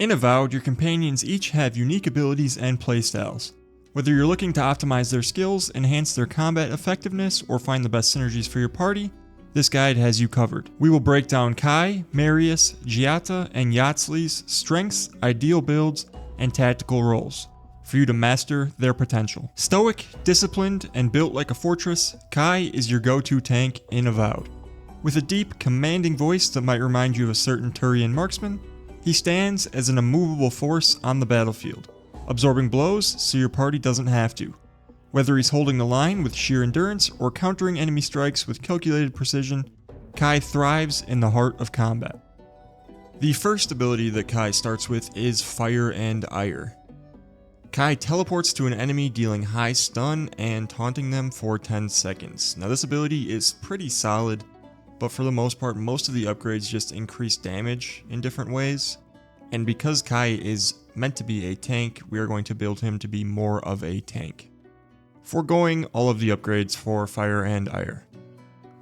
In Avowed, your companions each have unique abilities and playstyles. Whether you're looking to optimize their skills, enhance their combat effectiveness, or find the best synergies for your party, this guide has you covered. We will break down Kai, Marius, Giatta, and Yatzli's strengths, ideal builds, and tactical roles for you to master their potential. Stoic, disciplined, and built like a fortress, Kai is your go-to tank in Avowed. With a deep, commanding voice that might remind you of a certain Turian marksman, he stands as an immovable force on the battlefield, absorbing blows so your party doesn't have to. Whether he's holding the line with sheer endurance or countering enemy strikes with calculated precision, Kai thrives in the heart of combat. The first ability that Kai starts with is Fire and Ire. Kai teleports to an enemy, dealing high stun and taunting them for 10 seconds. Now this ability is pretty solid, but for the most part, most of the upgrades just increase damage in different ways. And because Kai is meant to be a tank, we are going to build him to be more of a tank, foregoing all of the upgrades for Fire and Ire.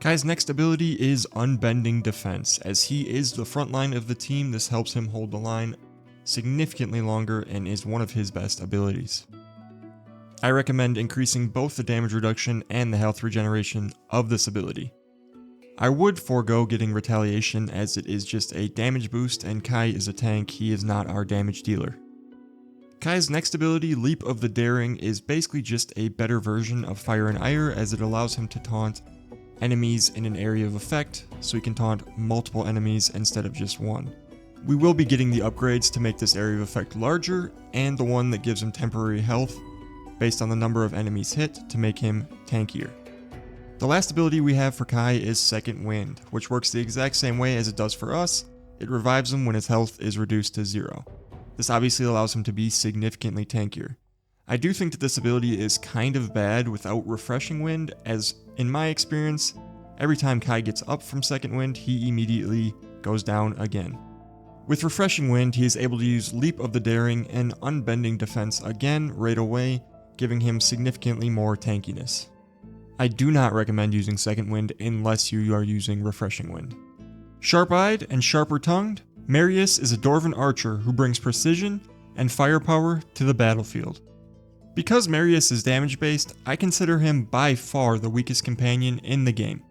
Kai's next ability is Unbending Defense. As he is the front line of the team, this helps him hold the line significantly longer and is one of his best abilities. I recommend increasing both the damage reduction and the health regeneration of this ability. I would forego getting Retaliation as it is just a damage boost and Kai is a tank, he is not our damage dealer. Kai's next ability, Leap of the Daring, is basically just a better version of Fire and Ire as it allows him to taunt enemies in an area of effect, so he can taunt multiple enemies instead of just one. We will be getting the upgrades to make this area of effect larger, and the one that gives him temporary health based on the number of enemies hit to make him tankier. The last ability we have for Kai is Second Wind, which works the exact same way as it does for us. It revives him when his health is reduced to 0. This obviously allows him to be significantly tankier. I do think that this ability is kind of bad without Refreshing Wind, as in my experience, every time Kai gets up from Second Wind, he immediately goes down again. With Refreshing Wind, he is able to use Leap of the Daring and Unbending Defense again right away, giving him significantly more tankiness. I do not recommend using Second Wind unless you are using Refreshing Wind. Sharp-eyed and sharper-tongued, Marius is a Dwarven archer who brings precision and firepower to the battlefield. Because Marius is damage-based, I consider him by far the weakest companion in the game.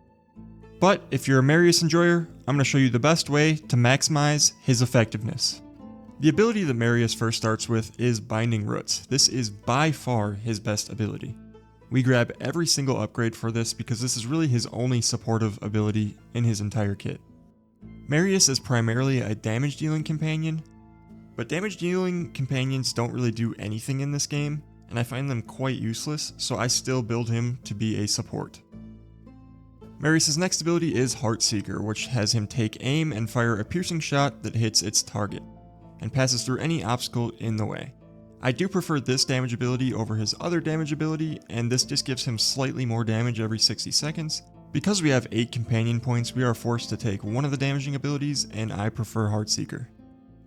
But if you're a Marius enjoyer, I'm going to show you the best way to maximize his effectiveness. The ability that Marius first starts with is Binding Roots. This is by far his best ability. We grab every single upgrade for this because this is really his only supportive ability in his entire kit. Marius is primarily a damage dealing companion, but damage dealing companions don't really do anything in this game, and I find them quite useless, so I still build him to be a support. Marius' next ability is Heartseeker, which has him take aim and fire a piercing shot that hits its target, and passes through any obstacle in the way. I do prefer this damage ability over his other damage ability, and this just gives him slightly more damage every 60 seconds. Because we have 8 companion points, we are forced to take one of the damaging abilities, and I prefer Heartseeker.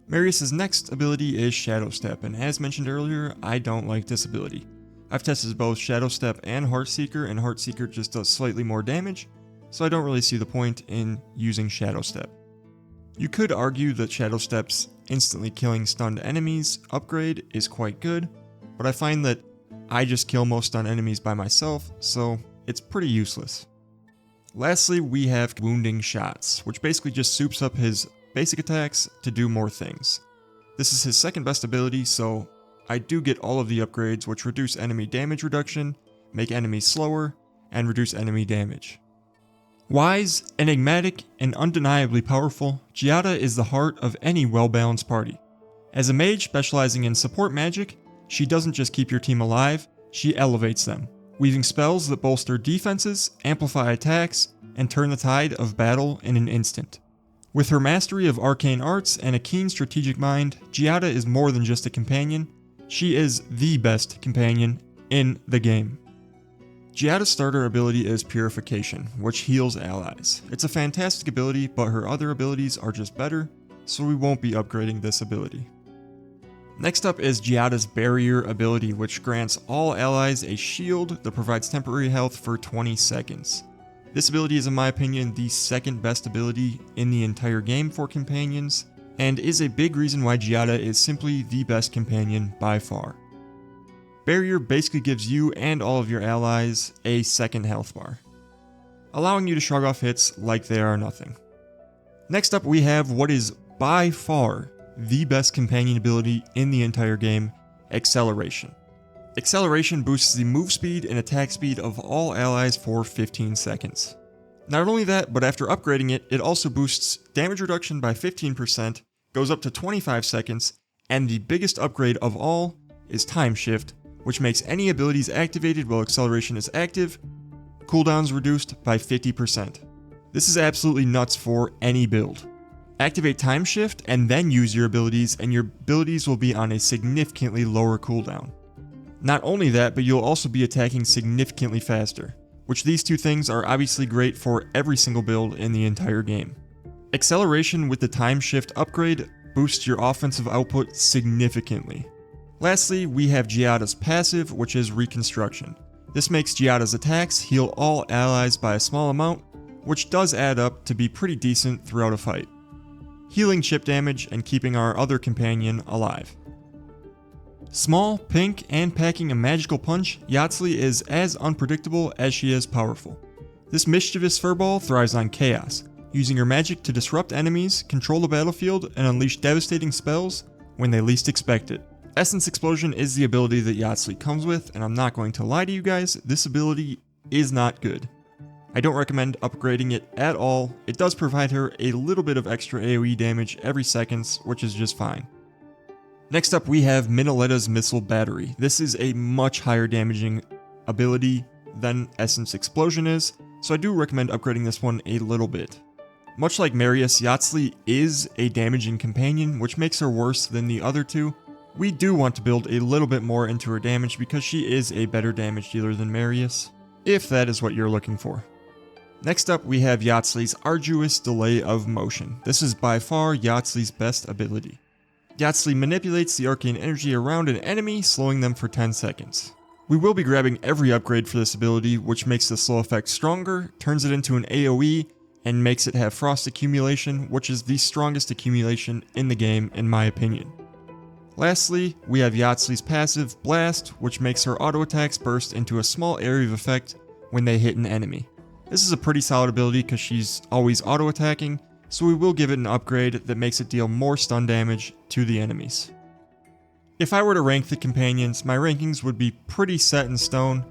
Marius' next ability is Shadow Step, and as mentioned earlier, I don't like this ability. I've tested both Shadow Step and Heartseeker, and Heartseeker just does slightly more damage, so I don't really see the point in using Shadow Step. You could argue that Shadow Step's instantly killing stunned enemies upgrade is quite good, but I find that I just kill most stunned enemies by myself, so it's pretty useless. Lastly, we have Wounding Shots, which basically just soups up his basic attacks to do more things. This is his second best ability, so I do get all of the upgrades which reduce enemy damage reduction, make enemies slower, and reduce enemy damage. Wise, enigmatic, and undeniably powerful, Giatta is the heart of any well-balanced party. As a mage specializing in support magic, she doesn't just keep your team alive, she elevates them, weaving spells that bolster defenses, amplify attacks, and turn the tide of battle in an instant. With her mastery of arcane arts and a keen strategic mind, Giatta is more than just a companion, she is the best companion in the game. Giatta's starter ability is Purification, which heals allies. It's a fantastic ability, but her other abilities are just better, so we won't be upgrading this ability. Next up is Giatta's Barrier ability, which grants all allies a shield that provides temporary health for 20 seconds. This ability is, in my opinion, the second best ability in the entire game for companions, and is a big reason why Giatta is simply the best companion by far. Barrier basically gives you and all of your allies a second health bar, allowing you to shrug off hits like they are nothing. Next up we have what is by far the best companion ability in the entire game, Acceleration. Acceleration boosts the move speed and attack speed of all allies for 15 seconds. Not only that, but after upgrading it, it also boosts damage reduction by 15%, goes up to 25 seconds, and the biggest upgrade of all is Time Shift, which makes any abilities activated while acceleration is active, cooldowns reduced by 50%. This is absolutely nuts for any build. Activate Time Shift and then use your abilities, and your abilities will be on a significantly lower cooldown. Not only that, but you'll also be attacking significantly faster, which these two things are obviously great for every single build in the entire game. Acceleration with the Time Shift upgrade boosts your offensive output significantly. Lastly, we have Giatta's passive, which is Reconstruction. This makes Giatta's attacks heal all allies by a small amount, which does add up to be pretty decent throughout a fight, healing chip damage and keeping our other companion alive. Small, pink, and packing a magical punch, Yatzli is as unpredictable as she is powerful. This mischievous furball thrives on chaos, using her magic to disrupt enemies, control the battlefield, and unleash devastating spells when they least expect it. Essence Explosion is the ability that Yatzli comes with, and I'm not going to lie to you guys, this ability is not good. I don't recommend upgrading it at all. It does provide her a little bit of extra AoE damage every seconds, which is just fine. Next up we have Miniletta's Missile Battery. This is a much higher damaging ability than Essence Explosion is, so I do recommend upgrading this one a little bit. Much like Marius, Yatzli is a damaging companion, which makes her worse than the other two. We do want to build a little bit more into her damage because she is a better damage dealer than Marius, if that is what you're looking for. Next up we have Yatzli's Arduous Delay of Motion. This is by far Yatzli's best ability. Yatzli manipulates the arcane energy around an enemy, slowing them for 10 seconds. We will be grabbing every upgrade for this ability, which makes the slow effect stronger, turns it into an AoE, and makes it have Frost Accumulation, which is the strongest accumulation in the game in my opinion. Lastly, we have Yatzli's passive, Blast, which makes her auto attacks burst into a small area of effect when they hit an enemy. This is a pretty solid ability because she's always auto attacking, so we will give it an upgrade that makes it deal more stun damage to the enemies. If I were to rank the companions, my rankings would be pretty set in stone.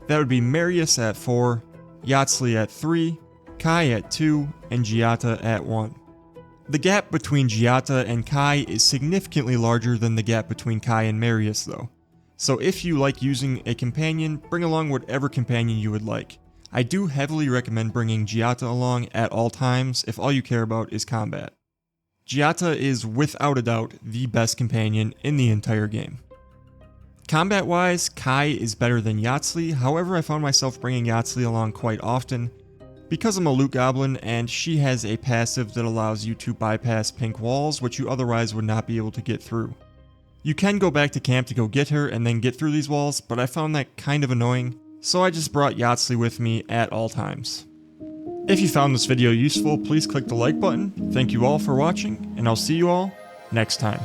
That would be Marius at 4, Yatzli at 3, Kai at 2, and Giatta at 1. The gap between Giatta and Kai is significantly larger than the gap between Kai and Marius though. So if you like using a companion, bring along whatever companion you would like. I do heavily recommend bringing Giatta along at all times if all you care about is combat. Giatta is without a doubt the best companion in the entire game. Combat wise, Kai is better than Yatzli, however I found myself bringing Yatzli along quite often because I'm a loot goblin and she has a passive that allows you to bypass pink walls which you otherwise would not be able to get through. You can go back to camp to go get her and then get through these walls, but I found that kind of annoying. So I just brought Yatzli with me at all times. If you found this video useful, please click the like button. Thank you all for watching, and I'll see you all next time.